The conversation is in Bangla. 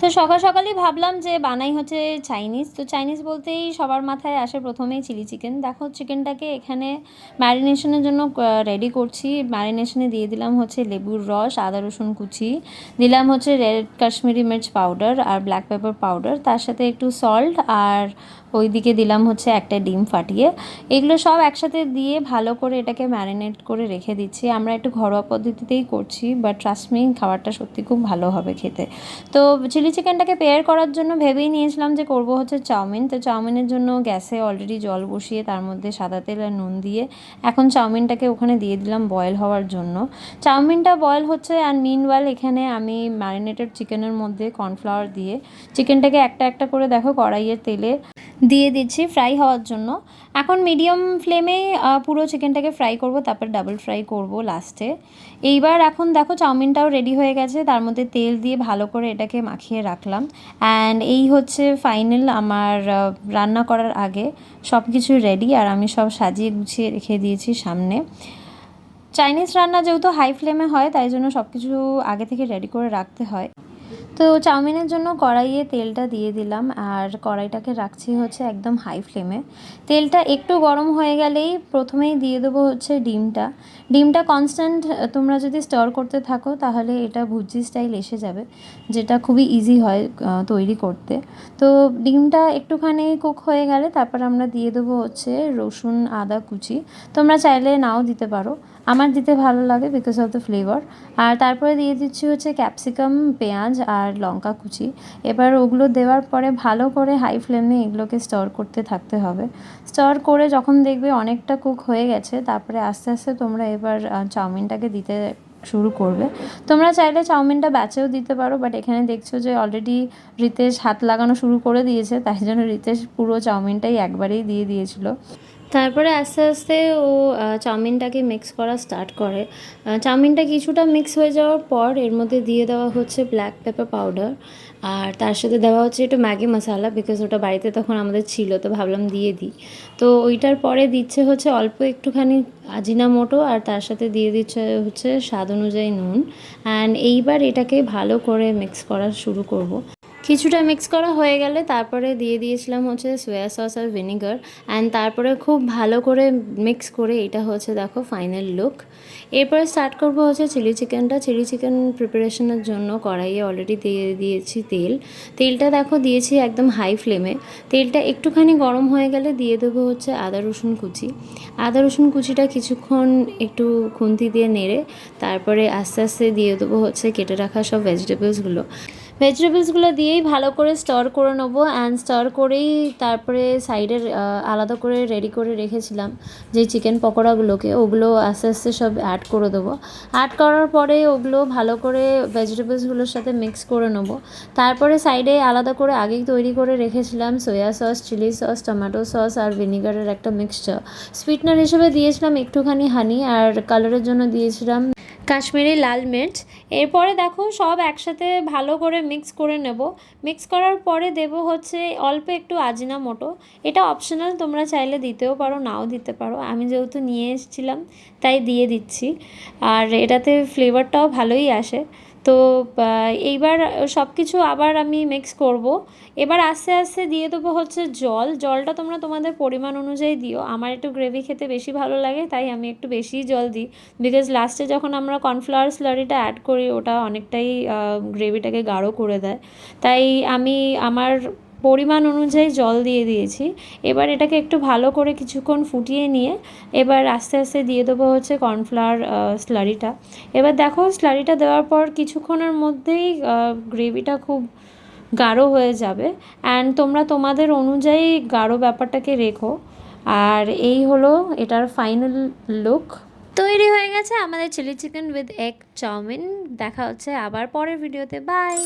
তো সকাল সকালই ভাবলাম যে বানাই হচ্ছে চাইনিজ। তো চাইনিজ বলতেই সবার মাথায় আসে প্রথমেই চিলি চিকেন। দেখো চিকেনটাকে এখানে ম্যারিনেশনের জন্য রেডি করছি। ম্যারিনেশনে দিয়ে দিলাম হচ্ছে লেবুর রস, আদা রসুন কুচি, দিলাম হচ্ছে রেড কাশ্মীরি মির্চ পাউডার আর ব্ল্যাক পেপার পাউডার, তার সাথে একটু সল্ট, আর ওইদিকে দিলাম হচ্ছে একটা ডিম ফাটিয়ে। এগুলো সব একসাথে দিয়ে ভালো করে এটাকে ম্যারিনেট করে রেখে দিচ্ছি। আমরা একটু ঘরোয়া পদ্ধতিতেই করছি, বাট ট্রাস্ট মি, খাবারটা সত্যি খুব ভালো হবে খেতে। তো চিলি চিকেনটাকে পেয়ার করার জন্য ভেবেই নিয়েছিলাম যে করব হচ্ছে চাউমিন। তো চাউমিনের জন্য গ্যাসে অলরেডি জল বসিয়ে তার মধ্যে সাদা তেল আর নুন দিয়ে এখন চাউমিনটাকে ওখানে দিয়ে দিলাম বয়েল হওয়ার জন্য। চাউমিনটা বয়েল হচ্ছে, আর মিনওয়াইল এখানে আমি ম্যারিনেটেড চিকেনের মধ্যে কর্নফ্লাওয়ার দিয়ে চিকেনটাকে একটা একটা করে দেখো কড়াইয়ের তেলে দিয়ে দিচ্ছি ফ্রাই হওয়ার জন্য। এখন মিডিয়াম ফ্লেমে পুরো চিকেনটাকে ফ্রাই করব, তারপর ডাবল ফ্রাই করব লাস্টে। এইবার এখন দেখো চাউমিনটাও রেডি হয়ে গেছে, তার মধ্যে তেল দিয়ে ভালো করে এটাকে মাখিয়ে রাখলাম। অ্যান্ড এই হচ্ছে ফাইনাল আমার রান্না করার আগে সব কিছু রেডি, আর আমি সব সাজিয়ে গুছিয়ে রেখে দিয়েছি সামনে। চাইনিজ রান্না যেহেতু হাই ফ্লেমে হয়, তাই জন্য সব কিছু আগে থেকে রেডি করে রাখতে হয়। তো চাউমিনের জন্য কড়াইয়ে তেলটা দিয়ে দিলাম, আর কড়াইটাকে রাখছি হচ্ছে একদম হাই ফ্লেমে। তেলটা একটু গরম হয়ে গেলেই প্রথমেই দিয়ে দেবো হচ্ছে ডিমটা কনস্ট্যান্ট তোমরা যদি স্টার করতে থাকো তাহলে এটা ভুজি স্টাইল এসে যাবে, যেটা খুবই ইজি হয় তৈরি করতে। তো ডিমটা একটুখানি কুক হয়ে গেলে তারপর আমরা দিয়ে দেবো হচ্ছে রসুন আদা কুচি। তোমরা চাইলে নাও দিতে পারো, আমার দিতে ভালো লাগে বিকজ অফ দ্য ফ্লেভার। আর তারপরে দিয়ে দিচ্ছি হচ্ছে ক্যাপসিকাম, পেঁয়াজ আর লঙ্কা কুচি। এবার ওগুলো দেওয়ার পরে ভালো করে হাই ফ্লেমে এগুলোকে স্টার করতে থাকতে হবে। স্টার করে যখন দেখবে অনেকটা কুক হয়ে গেছে, তারপরে আস্তে আস্তে তোমরা এবার চাউমিনটাকে দিতে শুরু করবে। তোমরা চাইলে চাউমিনটা ব্যাচেও দিতে পারো, বাট এখানে দেখছো যে অলরেডি রিতেশ হাত লাগানো শুরু করে দিয়েছে, তাই জন্য রিতেশ পুরো চাউমিনটাই একবারেই দিয়ে দিয়েছিল। তারপরে আস্তে আস্তে ও চাউমিনটাকে মিক্স করা স্টার্ট করে। চাউমিনটা কিছুটা মিক্স হয়ে যাওয়ার পর এর মধ্যে দিয়ে দেওয়া হচ্ছে ব্ল্যাক পেপার পাউডার, আর তার সাথে দেওয়া হচ্ছে একটু ম্যাগি মশলা, বিকজ ওটা বাড়িতে তখন আমাদের ছিল, তো ভাবলাম দিয়ে দিই। তো ওইটার পরে দিচ্ছে হচ্ছে অল্প একটুখানি আজিনামোটো, আর তার সাথে দিয়ে দিচ্ছে হচ্ছে স্বাদ অনুযায়ী নুন। অ্যান্ড এইবার এটাকে ভালো করে মিক্স করা শুরু করব। কিছুটা মিক্স করা হয়ে গেলে তারপরে দিয়ে দিয়েছিলাম হচ্ছে সোয়া সস আর ভিনেগার, অ্যান্ড তারপরে খুব ভালো করে মিক্স করে এটা হচ্ছে দেখো ফাইনাল লুক। এরপরে স্টার্ট করবো হচ্ছে চিলি চিকেন প্রিপারেশনের জন্য কড়াইয়ে অলরেডি দিয়ে দিয়েছি তেলটা দেখো দিয়েছি একদম হাই ফ্লেমে। তেলটা একটুখানি গরম হয়ে গেলে দিয়ে দেবো হচ্ছে আদা রসুন কুচিটা কিছুক্ষণ একটু খুন্তি দিয়ে নেড়ে তারপরে আস্তে আস্তে দিয়ে দেবো হচ্ছে কেটে রাখা সব ভেজিটেবলসগুলো দিয়েই ভালো করে স্টার করে নেবো। অ্যান্ড স্টার করেই তারপরে সাইডের আলাদা করে রেডি করে রেখেছিলাম যে চিকেন পকোড়াগুলোকে, ওগুলো আস্তে আস্তে সব অ্যাড করে দেবো। অ্যাড করার পরে ওগুলো ভালো করে ভেজিটেবলসগুলোর সাথে মিক্স করে নেবো। তারপরে সাইডে আলাদা করে আগেই তৈরি করে রেখেছিলাম soya sauce, chilli sauce, tomato sauce আর ভিনিগারের একটা মিক্সচার। সুইটনার হিসেবে দিয়েছিলাম একটুখানি হানি, আর কালারের জন্য দিয়েছিলাম কাশ্মীরি লাল মির্চ। এরপরে দেখো সব একসাথে ভালো করে মিক্স করে নেব। মিক্স করার পরে দেব হচ্ছে অল্প একটু আজিনামোটো। এটা অপশনাল, তোমরা চাইলে দিতেও পারো নাও দিতে পারো, আমি যেহেতু নিয়ে এসেছিলাম তাই দিয়ে দিচ্ছি। আর এটাতে ফ্লেভারটাও ভালোই আসে। তো এইবার সব কিছু আবার আমি মিক্স করব। এবার আস্তে আস্তে দিয়ে দেবো হচ্ছে জলটা তোমরা তোমাদের পরিমাণ অনুযায়ী দিও। আমার একটু গ্রেভি খেতে বেশি ভালো লাগে, তাই আমি একটু বেশিই জল দিই, বিকজ লাস্টে যখন আমরা কর্নফ্লাওয়ার স্লারিটা অ্যাড করি ওটা অনেকটাই গ্রেভিটাকে গাঢ় করে দেয়, তাই আমি আমার পরিমাণ অনুযায়ী জল দিয়ে দিয়েছি। এবার এটাকে একটু ভালো করে কিছুক্ষণ ফুটিয়ে নিয়ে এবার আস্তে আস্তে দিয়ে দেবো হচ্ছে কর্নফ্লাওয়ার স্লারিটা। এবার দেখো স্লারিটা দেওয়ার পর কিছুক্ষণের মধ্যেই গ্রেভিটা খুব গাঢ় হয়ে যাবে, অ্যান্ড তোমরা তোমাদের অনুযায়ী গাঢ় ব্যাপারটাকে রেখো। আর এই হলো এটার ফাইনাল লুক। তৈরি হয়ে গেছে আমাদের chilli chicken with egg chowmein. দেখা হচ্ছে আবার পরের ভিডিওতে, বাই।